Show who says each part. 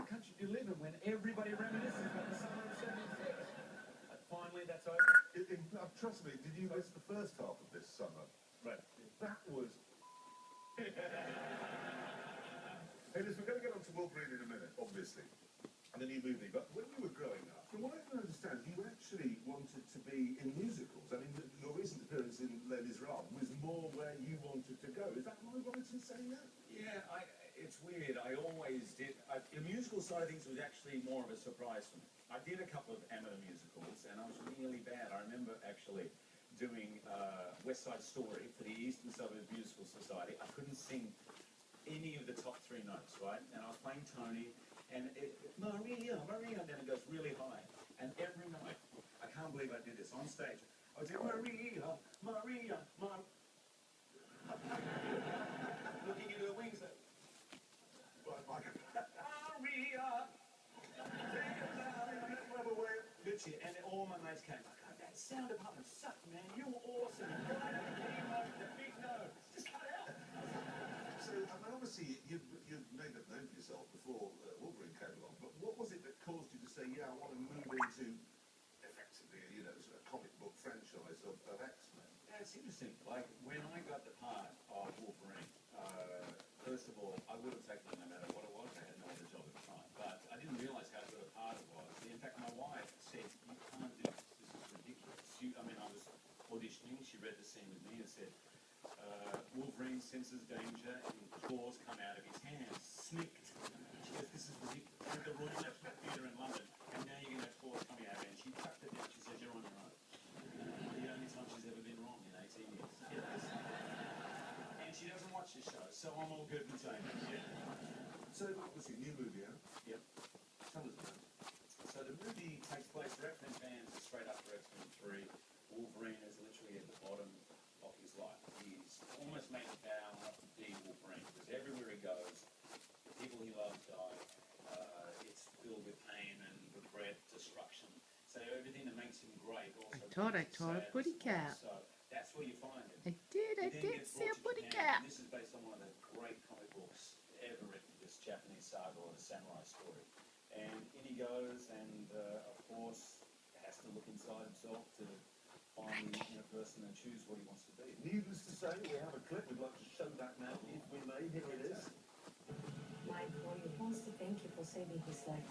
Speaker 1: country do you live in when everybody reminisces about the summer of '76? And finally, that's over.
Speaker 2: Trust me, did you miss the first half of this summer?
Speaker 1: Right.
Speaker 2: That was... Hey, listen, we're going to get on to Wolverine in a minute, obviously, and the new movie, but when you were growing up, from what I can understand, you actually wanted to be in musicals. I mean, your recent appearance in Les Miserables was more where you wanted to go. Is that my right in saying that?
Speaker 1: Yeah, it's weird. I always did. The musical side of things was actually more of a surprise for me. I did a couple of amateur musicals, and I was really bad. I remember actually doing West Side Story for the Eastern Suburbs Musical Society. I couldn't sing any of the top 3 notes, right? And I was playing Tony, and Maria, Maria, and then it goes really high. And every night, I can't believe I did this on stage. I would say, Maria, Maria, Maria. Looking into the wings, like, Maria. Literally, and all my mates came, like, oh, that sound department sucked, man. You were awesome. Right at the key note, the big note. Just cut it out.
Speaker 2: So, I mean, obviously, you've made that known for yourself before Wolverine came along, but what was it that caused you to say, yeah, I want to move into, effectively, you know, sort of comic book franchise of X-Men?
Speaker 1: Yeah, it's interesting. Like, when I got the part of Wolverine, first of all, I would have taken it no matter what it was. I had no other job at the time. But I didn't realise how good a part it was. In fact, my wife said, you can't do this. This is ridiculous. I mean, I was auditioning. She read the scene with me and said, Wolverine senses danger and claws come out of his hands. Snicked. She goes, this is ridiculous. We're at the Royal National Theatre in London, and now you're going to have claws coming out of it. And she tucked it down. She said, you're on your own. The only time she's ever been wrong in 18 years. And she doesn't watch this show, so I'm all good and saying it. Yeah.
Speaker 2: So, obviously, new movie out.
Speaker 1: Yep.
Speaker 2: Tell us about it.
Speaker 1: So the movie takes place for X-Men fans straight after X-Men 3. Wolverine is literally at the bottom of his life. He's almost made a vow not to be Wolverine, because everywhere he goes, the people he loves die. It's filled with pain and regret, destruction. So everything that makes him great also...
Speaker 3: I taught a pretty cat.
Speaker 1: So that's where you find him.
Speaker 3: I did see a pretty cat.
Speaker 1: This is based on one of the great comic books ever written, this Japanese saga or the samurai story. And in he goes, and of course, has to look inside himself to find the person and choose what he wants to be.
Speaker 2: Needless to say, we have a clip. We'd like to show that now, if we may. Here it is.
Speaker 4: Mike Warrior wants to thank you for saving his life.